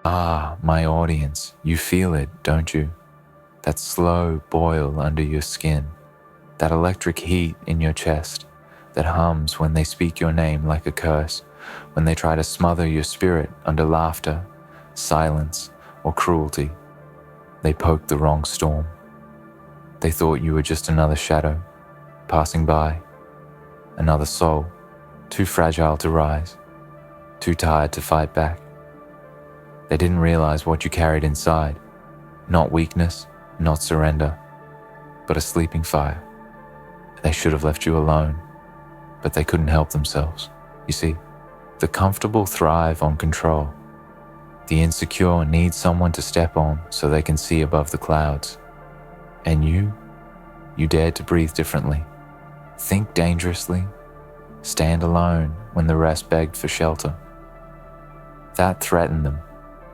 Ah, my audience, you feel it, don't you? That slow boil under your skin, that electric heat in your chest, that hums when they speak your name like a curse, when they try to smother your spirit under laughter, silence, or cruelty. They poked the wrong storm. They thought you were just another shadow, passing by, another soul, too fragile to rise, too tired to fight back. They didn't realize what you carried inside, not weakness, not surrender, but a sleeping fire. They should have left you alone, but they couldn't help themselves. You see, the comfortable thrive on control. The insecure need someone to step on so they can see above the clouds. And you dared to breathe differently, think dangerously, stand alone when the rest begged for shelter. That threatened them,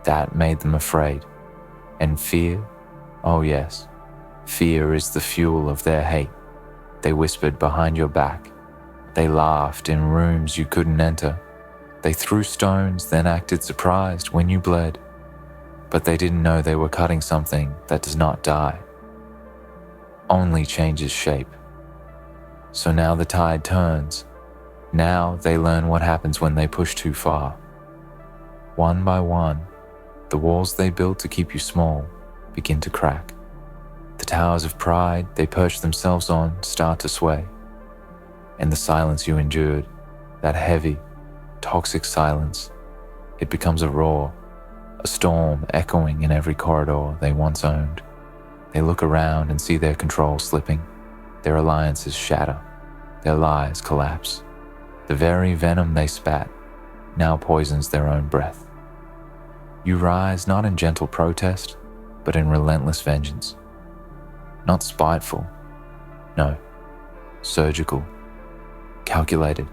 that made them afraid. And fear, oh yes, fear is the fuel of their hate. They whispered behind your back. They laughed in rooms you couldn't enter. They threw stones, then acted surprised when you bled. But they didn't know they were cutting something that does not die, only changes shape. So now the tide turns. Now they learn what happens when they push too far. One by one, the walls they built to keep you small begin to crack. The towers of pride they perched themselves on start to sway. And the silence you endured, that heavy, toxic silence, it becomes a roar, a storm echoing in every corridor they once owned. They look around and see their control slipping, their alliances shatter, their lies collapse. The very venom they spat now poisons their own breath. You rise not in gentle protest, but in relentless vengeance. Not spiteful, no, surgical, calculated.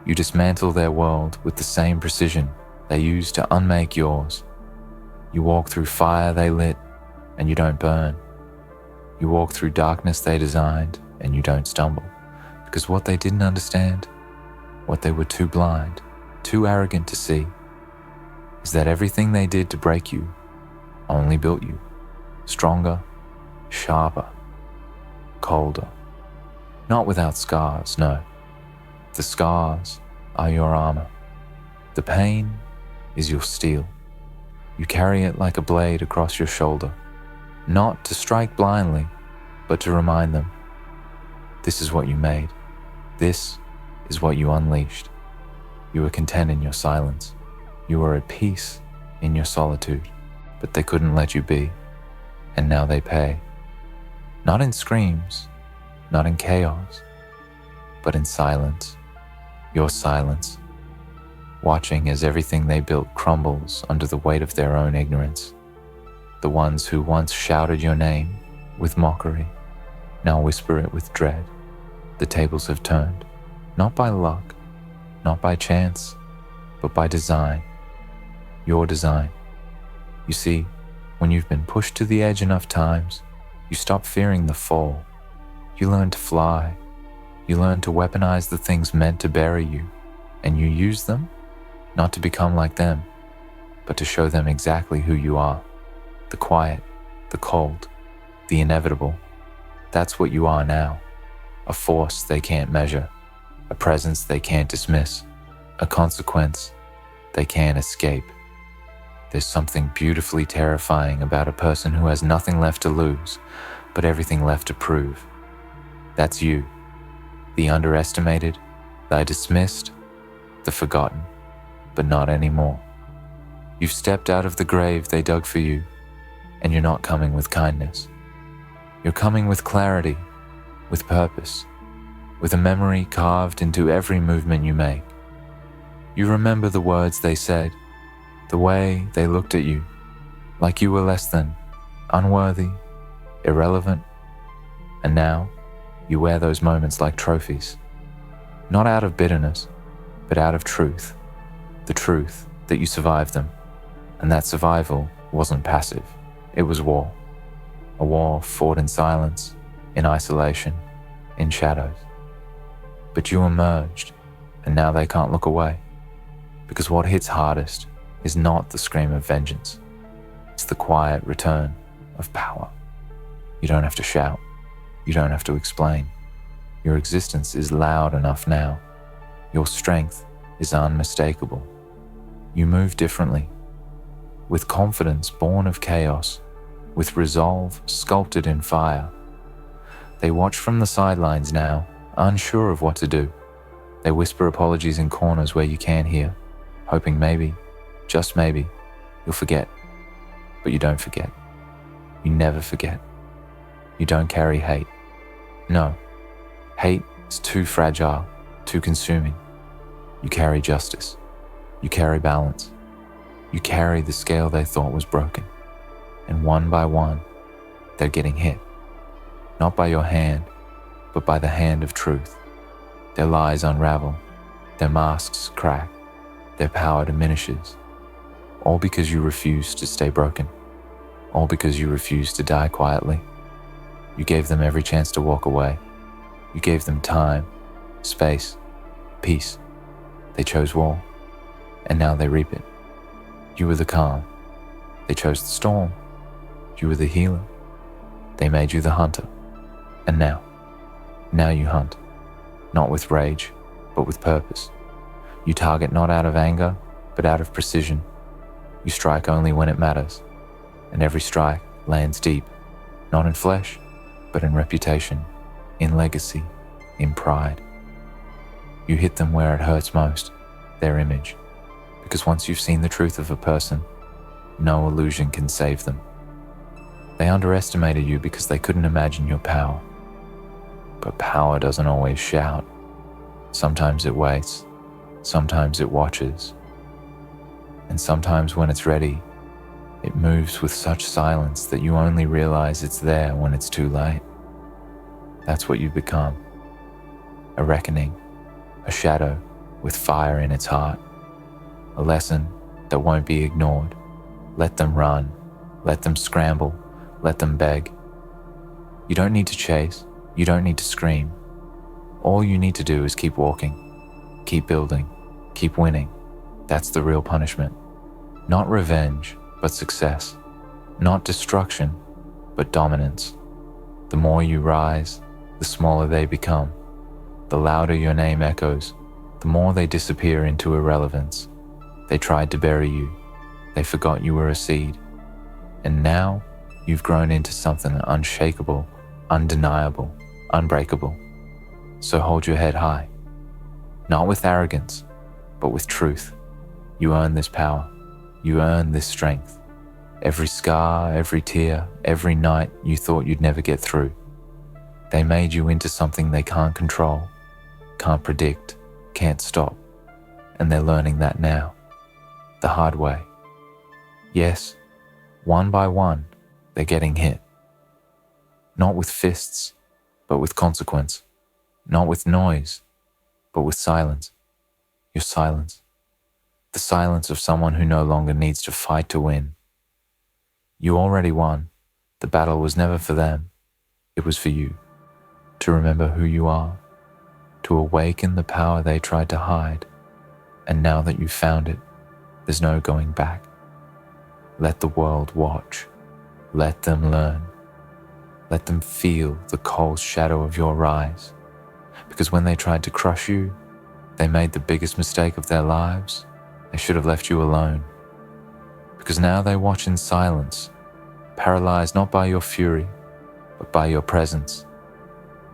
You dismantle their world with the same precision they used to unmake yours. You walk through fire they lit, and you don't burn. You walk through darkness they designed, and you don't stumble. Because what they didn't understand, what they were too blind, too arrogant to see, is that everything they did to break you only built you stronger, sharper, colder. Not without scars, no. The scars are your armor. The pain is your steel. You carry it like a blade across your shoulder, not to strike blindly, but to remind them, this is what you made. This is what you unleashed. You were content in your silence. You were at peace in your solitude, but they couldn't let you be, and now they pay. Not in screams, not in chaos, but in silence, your silence, watching as everything they built crumbles under the weight of their own ignorance. The ones who once shouted your name with mockery now whisper it with dread. The tables have turned, not by luck, not by chance, but by design, your design. You see, when you've been pushed to the edge enough times, you stop fearing the fall. You learn to fly. You learn to weaponize the things meant to bury you, and you use them, not to become like them, but to show them exactly who you are. The quiet, the cold, the inevitable. That's what you are now. A force they can't measure, a presence they can't dismiss, a consequence they can't escape. There's something beautifully terrifying about a person who has nothing left to lose, but everything left to prove. That's you, the underestimated, the dismissed, the forgotten, but not anymore. You've stepped out of the grave they dug for you, and you're not coming with kindness. You're coming with clarity, with purpose, with a memory carved into every movement you make. You remember the words they said, the way they looked at you, like you were less than, unworthy, irrelevant, and now you wear those moments like trophies, not out of bitterness, but out of truth, the truth that you survived them, and that survival wasn't passive, it was war, a war fought in silence, in isolation, in shadows. But you emerged, and now they can't look away, because what hits hardest is not the scream of vengeance. It's the quiet return of power. You don't have to shout. You don't have to explain. Your existence is loud enough now. Your strength is unmistakable. You move differently, with confidence born of chaos, with resolve sculpted in fire. They watch from the sidelines now, unsure of what to do. They whisper apologies in corners where you can't hear, hoping maybe, just maybe, you'll forget. But you don't forget. You never forget. You don't carry hate. No, hate is too fragile, too consuming. You carry justice. You carry balance. You carry the scale they thought was broken. And one by one, they're getting hit. Not by your hand, but by the hand of truth. Their lies unravel. Their masks crack. Their power diminishes. All because you refuse to stay broken. All because you refuse to die quietly. You gave them every chance to walk away. You gave them time, space, peace. They chose war, and now they reap it. You were the calm. They chose the storm. You were the healer. They made you the hunter. And now you hunt, not with rage, but with purpose. You target not out of anger, but out of precision. You strike only when it matters, and every strike lands deep, not in flesh, but in reputation, in legacy, in pride. You hit them where it hurts most, their image, because once you've seen the truth of a person, no illusion can save them. They underestimated you because they couldn't imagine your power. But power doesn't always shout. Sometimes it waits, sometimes it watches, and sometimes when it's ready, it moves with such silence that you only realize it's there when it's too late. That's what you've become. A reckoning, a shadow with fire in its heart, a lesson that won't be ignored. Let them run, let them scramble, let them beg. You don't need to chase, you don't need to scream. All you need to do is keep walking, keep building, keep winning. That's the real punishment. Not revenge, but success. Not destruction, but dominance. The more you rise, the smaller they become. The louder your name echoes, the more they disappear into irrelevance. They tried to bury you. They forgot you were a seed. And now you've grown into something unshakable, undeniable, unbreakable. So hold your head high. Not with arrogance, but with truth. You earn this power. You earn this strength. Every scar, every tear, every night you thought you'd never get through. They made you into something they can't control, can't predict, can't stop. And they're learning that now, the hard way. Yes, one by one, they're getting hit. Not with fists, but with consequence. Not with noise, but with silence. Your silence. The silence of someone who no longer needs to fight to win. You already won. The battle was never for them. It was for you. To remember who you are. To awaken the power they tried to hide. And now that you've found it, there's no going back. Let the world watch. Let them learn. Let them feel the cold shadow of your rise. Because when they tried to crush you, they made the biggest mistake of their lives. They should have left you alone. Because now they watch in silence, paralyzed not by your fury, but by your presence.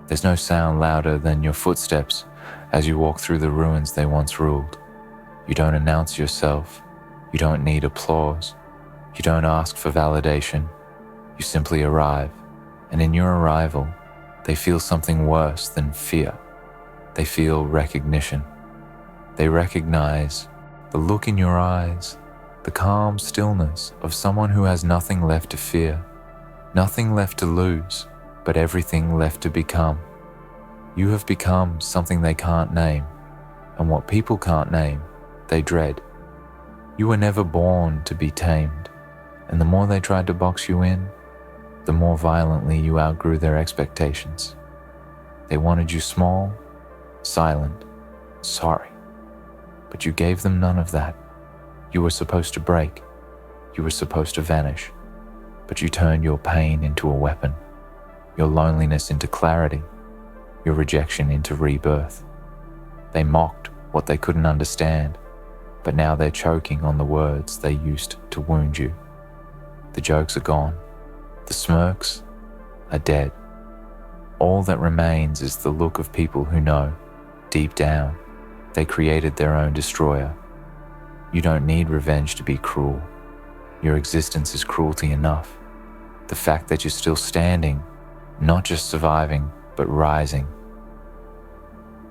There's no sound louder than your footsteps as you walk through the ruins they once ruled. You don't announce yourself. You don't need applause. You don't ask for validation. You simply arrive. And in your arrival, they feel something worse than fear. They feel recognition. They recognize the look in your eyes, the calm stillness of someone who has nothing left to fear, nothing left to lose, but everything left to become. You have become something they can't name, and what people can't name, they dread. You were never born to be tamed, and the more they tried to box you in, the more violently you outgrew their expectations. They wanted you small, silent, sorry, but you gave them none of that. You were supposed to break. You were supposed to vanish. But you turned your pain into a weapon, your loneliness into clarity, your rejection into rebirth. They mocked what they couldn't understand, but now they're choking on the words they used to wound you. The jokes are gone. The smirks are dead. All that remains is the look of people who know, deep down, they created their own destroyer. You don't need revenge to be cruel. Your existence is cruelty enough. The fact that you're still standing, not just surviving, but rising,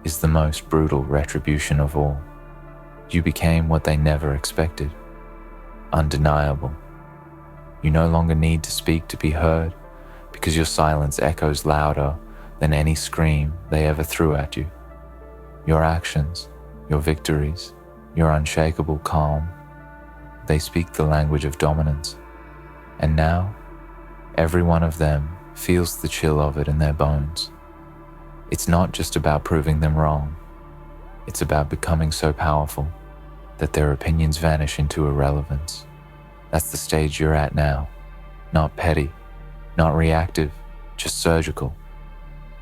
is the most brutal retribution of all. You became what they never expected. Undeniable. You no longer need to speak to be heard, because your silence echoes louder than any scream they ever threw at you. Your actions, your victories, your unshakable calm, they speak the language of dominance. And now, every one of them feels the chill of it in their bones. It's not just about proving them wrong. It's about becoming so powerful that their opinions vanish into irrelevance. That's the stage you're at now. Not petty, not reactive, just surgical.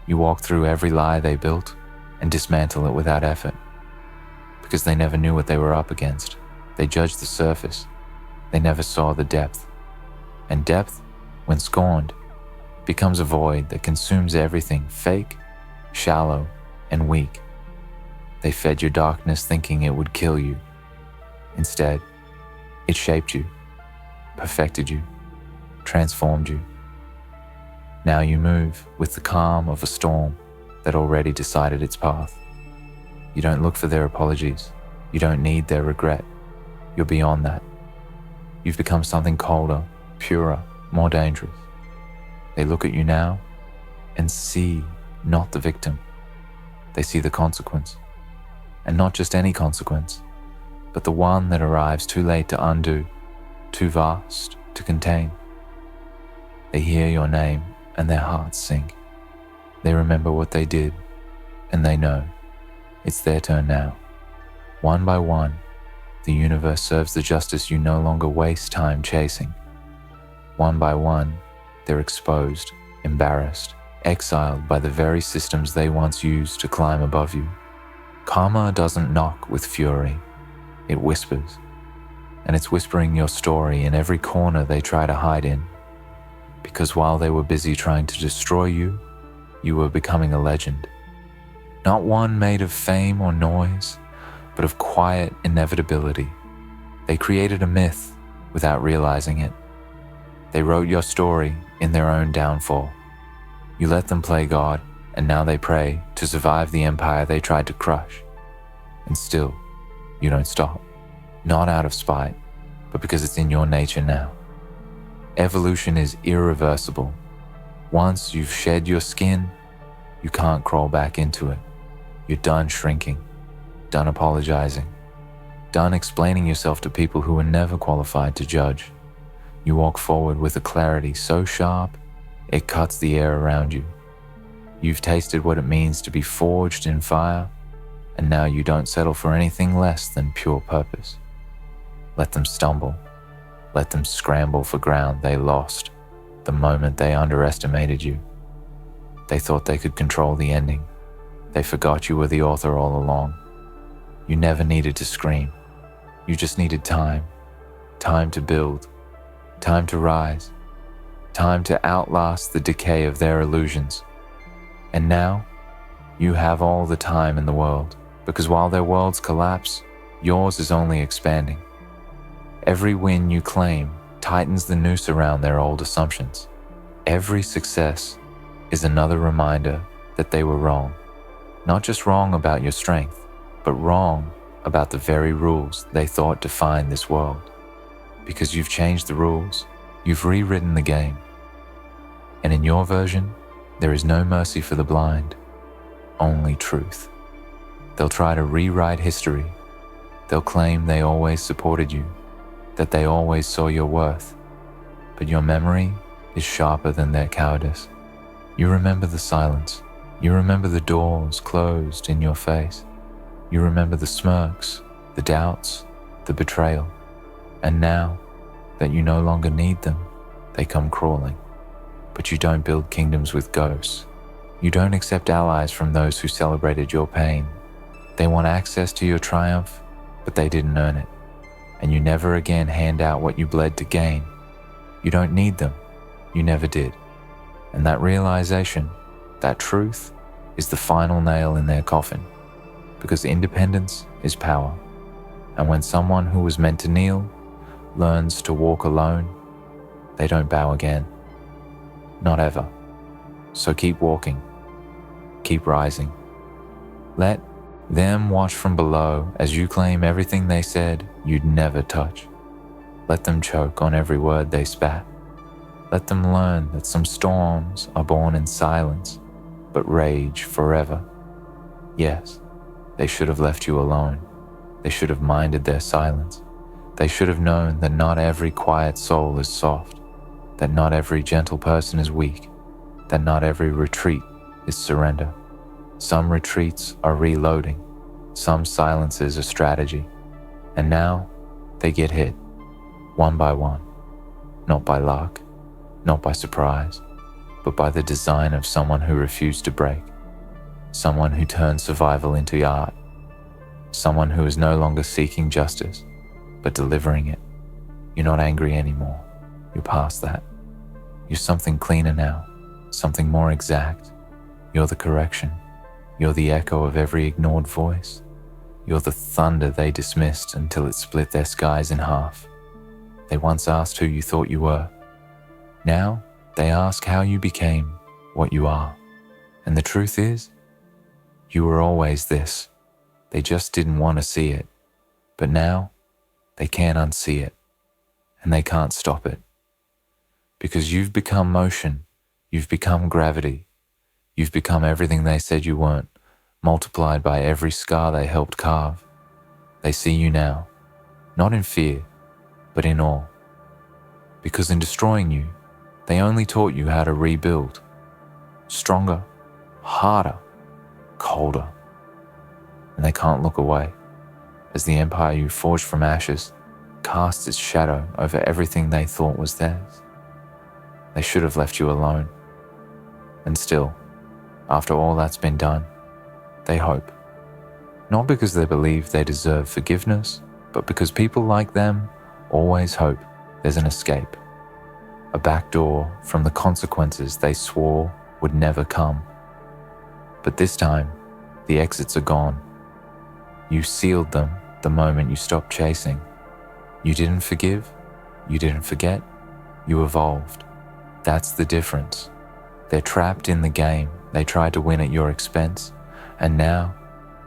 You walk through every lie they built and dismantle it without effort. Because they never knew what they were up against. They judged the surface. They never saw the depth. And depth, when scorned, becomes a void that consumes everything fake, shallow, and weak. They fed your darkness thinking it would kill you. Instead, it shaped you, perfected you, transformed you. Now you move with the calm of a storm that already decided its path. You don't look for their apologies. You don't need their regret. You're beyond that. You've become something colder, purer, more dangerous. They look at you now and see not the victim. They see the consequence. And not just any consequence, but the one that arrives too late to undo, too vast to contain. They hear your name and their hearts sink. They remember what they did, and they know it's their turn now. One by one, the universe serves the justice you no longer waste time chasing. One by one, they're exposed, embarrassed, exiled by the very systems they once used to climb above you. Karma doesn't knock with fury, it whispers, and it's whispering your story in every corner they try to hide in. Because while they were busy trying to destroy you, you were becoming a legend. Not one made of fame or noise, but of quiet inevitability. They created a myth without realizing it. They wrote your story in their own downfall. You let them play God, and now they pray to survive the empire they tried to crush. And still, you don't stop. Not out of spite, but because it's in your nature now. Evolution is irreversible. Once you've shed your skin, you can't crawl back into it. You're done shrinking, done apologizing, done explaining yourself to people who were never qualified to judge. You walk forward with a clarity so sharp, it cuts the air around you. You've tasted what it means to be forged in fire, and now you don't settle for anything less than pure purpose. Let them stumble. Let them scramble for ground they lost the moment they underestimated you. They thought they could control the ending. They forgot you were the author all along. You never needed to scream. You just needed time. Time to build. Time to rise. Time to outlast the decay of their illusions. And now, you have all the time in the world, because while their worlds collapse, yours is only expanding. Every win you claim tightens the noose around their old assumptions. Every success is another reminder that they were wrong. Not just wrong about your strength, but wrong about the very rules they thought defined this world. Because you've changed the rules, you've rewritten the game. And in your version, there is no mercy for the blind, only truth. They'll try to rewrite history. They'll claim they always supported you, that they always saw your worth. But your memory is sharper than their cowardice. You remember the silence. You remember the doors closed in your face. You remember the smirks, the doubts, the betrayal. And now that you no longer need them, they come crawling. But you don't build kingdoms with ghosts. You don't accept allies from those who celebrated your pain. They want access to your triumph, but they didn't earn it. And you never again hand out what you bled to gain. You don't need them. You never did. And that realization, that truth, is the final nail in their coffin. Because independence is power. And when someone who was meant to kneel learns to walk alone, they don't bow again. Not ever. So keep walking. Keep rising. Let them watch from below as you claim everything they said you'd never touch. Let them choke on every word they spat. Let them learn that some storms are born in silence, but rage forever. Yes, they should have left you alone. They should have minded their silence. They should have known that not every quiet soul is soft, that not every gentle person is weak, that not every retreat is surrender. Some retreats are reloading, some silences are strategy, and now they get hit, one by one, not by luck, not by surprise, but by the design of someone who refused to break, someone who turned survival into art, someone who is no longer seeking justice, but delivering it. You're not angry anymore. You're past that. You're something cleaner now, something more exact. You're the correction. You're the echo of every ignored voice. You're the thunder they dismissed until it split their skies in half. They once asked who you thought you were. Now they ask how you became what you are. And the truth is, you were always this. They just didn't want to see it. But now, they can't unsee it. And they can't stop it. Because you've become motion. You've become gravity. You've become everything they said you weren't, multiplied by every scar they helped carve. They see you now, not in fear, but in awe. Because in destroying you, they only taught you how to rebuild. Stronger, harder, colder. And they can't look away, as the empire you forged from ashes casts its shadow over everything they thought was theirs. They should have left you alone. And still, after all that's been done, they hope. Not because they believe they deserve forgiveness, but because people like them always hope there's an escape. A back door from the consequences they swore would never come. But this time, the exits are gone. You sealed them the moment you stopped chasing. You didn't forgive, you didn't forget, you evolved. That's the difference. They're trapped in the game they tried to win at your expense, and now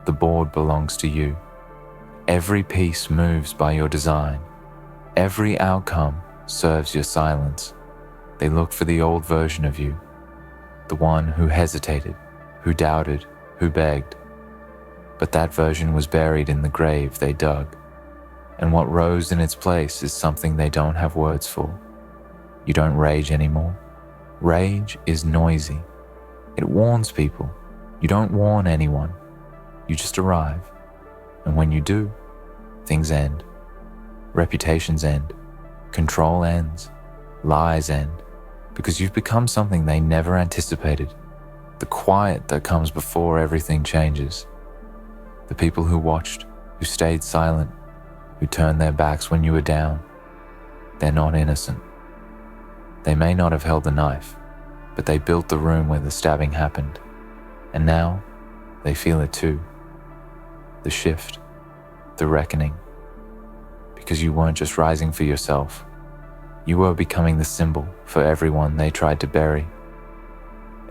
the board belongs to you. Every piece moves by your design. Every outcome serves your silence. They look for the old version of you, the one who hesitated, who doubted, who begged. But that version was buried in the grave they dug, and what rose in its place is something they don't have words for. You don't rage anymore. Rage is noisy. It warns people. You don't warn anyone. You just arrive. And when you do, things end. Reputations end. Control ends. Lies end. Because you've become something they never anticipated. The quiet that comes before everything changes. The people who watched, who stayed silent, who turned their backs when you were down, they're not innocent. They may not have held the knife, but they built the room where the stabbing happened. And now, they feel it too. The shift, the reckoning. Because you weren't just rising for yourself. You were becoming the symbol for everyone they tried to bury.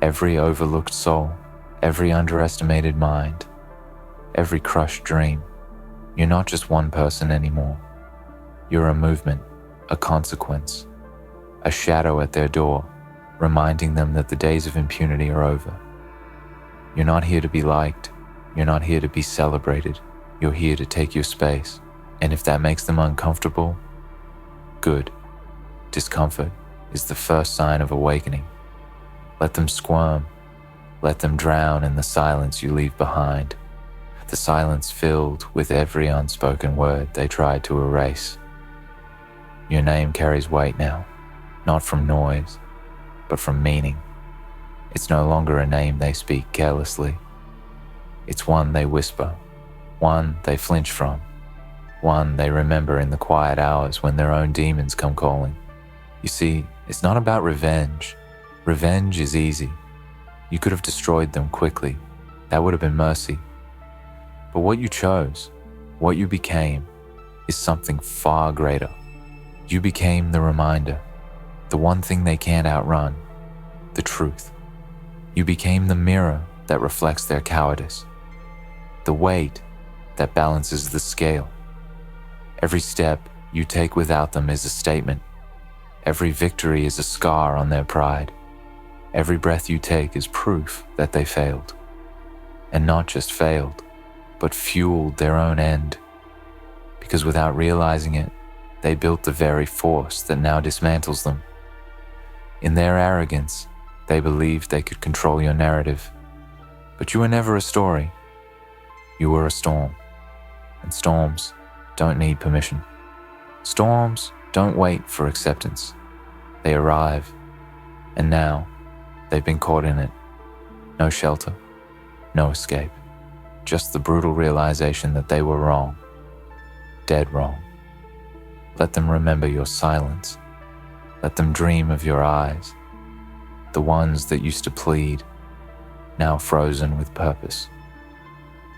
Every overlooked soul, every underestimated mind, every crushed dream. You're not just one person anymore. You're a movement, a consequence, a shadow at their door, reminding them that the days of impunity are over. You're not here to be liked. You're not here to be celebrated. You're here to take your space. And if that makes them uncomfortable, good. Discomfort is the first sign of awakening. Let them squirm. Let them drown in the silence you leave behind. The silence filled with every unspoken word they tried to erase. Your name carries weight now, not from noise, but from meaning. It's no longer a name they speak carelessly. It's one they whisper, one they flinch from, one they remember in the quiet hours when their own demons come calling. You see, it's not about revenge. Revenge is easy. You could have destroyed them quickly. That would have been mercy. But what you chose, what you became, is something far greater. You became the reminder, the one thing they can't outrun, the truth. You became the mirror that reflects their cowardice, the weight that balances the scale. Every step you take without them is a statement. Every victory is a scar on their pride. Every breath you take is proof that they failed. And not just failed, but fueled their own end. Because without realizing it, they built the very force that now dismantles them. In their arrogance, they believed they could control your narrative. But you were never a story. You were a storm. And storms don't need permission. Storms don't wait for acceptance. They arrive. And now, they've been caught in it. No shelter, no escape. Just the brutal realization that they were wrong. Dead wrong. Let them remember your silence. Let them dream of your eyes. The ones that used to plead, now frozen with purpose.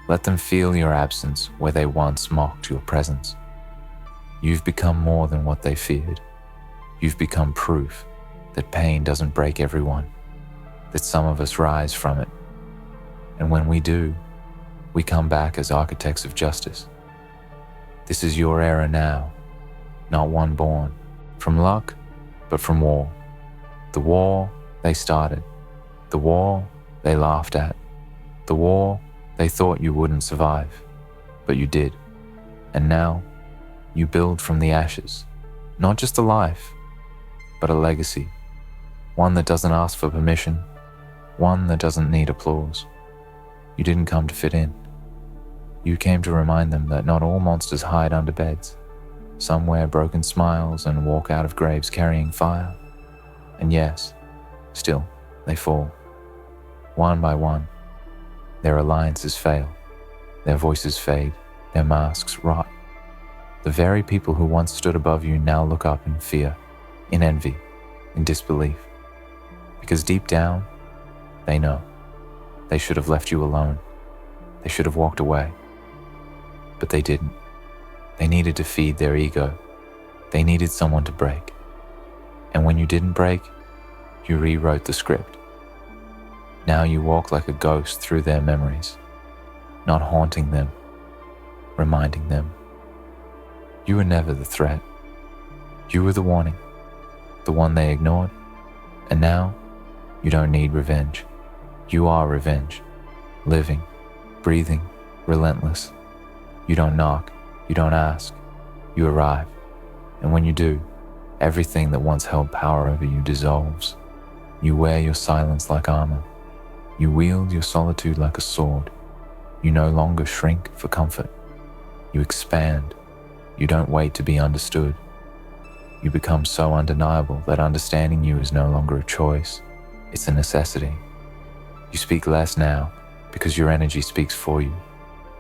Let them feel your absence where they once mocked your presence. You've become more than what they feared. You've become proof that pain doesn't break everyone, that some of us rise from it. And when we do, we come back as architects of justice. This is your era now, not one born from luck, but from war. The war they started, the war they laughed at, the war they thought you wouldn't survive, but you did. And now, you build from the ashes, not just a life, but a legacy, one that doesn't ask for permission, one that doesn't need applause. You didn't come to fit in. You came to remind them that not all monsters hide under beds. Some wear broken smiles and walk out of graves carrying fire. And yes, still, they fall. One by one, their alliances fail, their voices fade, their masks rot. The very people who once stood above you now look up in fear, in envy, in disbelief. Because deep down, they know. They should have left you alone. They should have walked away. But they didn't. They needed to feed their ego. They needed someone to break. And when you didn't break, you rewrote the script. Now you walk like a ghost through their memories, not haunting them, reminding them. You were never the threat. You were the warning, the one they ignored. And now, you don't need revenge. You are revenge, living, breathing, relentless. You don't knock, you don't ask, you arrive. And when you do, everything that once held power over you dissolves. You wear your silence like armor. You wield your solitude like a sword. You no longer shrink for comfort. You expand. You don't wait to be understood. You become so undeniable that understanding you is no longer a choice. It's a necessity. You speak less now because your energy speaks for you.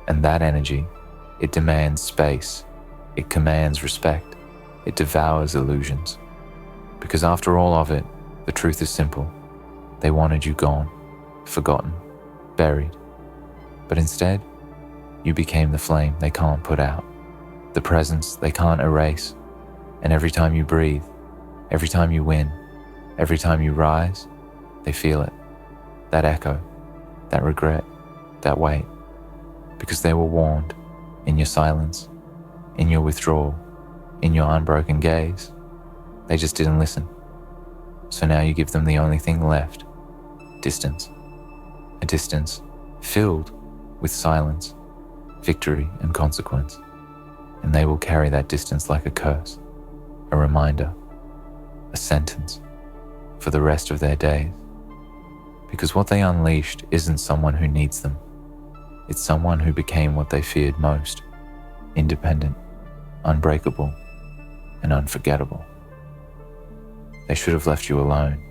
And that energy, it demands space. It commands respect. It devours illusions. Because after all of it, the truth is simple. They wanted you gone, forgotten, buried. But instead, you became the flame they can't put out, the presence they can't erase. And every time you breathe, every time you win, every time you rise, they feel it. That echo, that regret, that weight. Because they were warned in your silence, in your withdrawal, in your unbroken gaze. They just didn't listen. So now you give them the only thing left, distance. A distance filled with silence, victory and consequence. And they will carry that distance like a curse, a reminder, a sentence for the rest of their days. Because what they unleashed isn't someone who needs them. It's someone who became what they feared most, independent, unbreakable, and and unforgettable. They should have left you alone.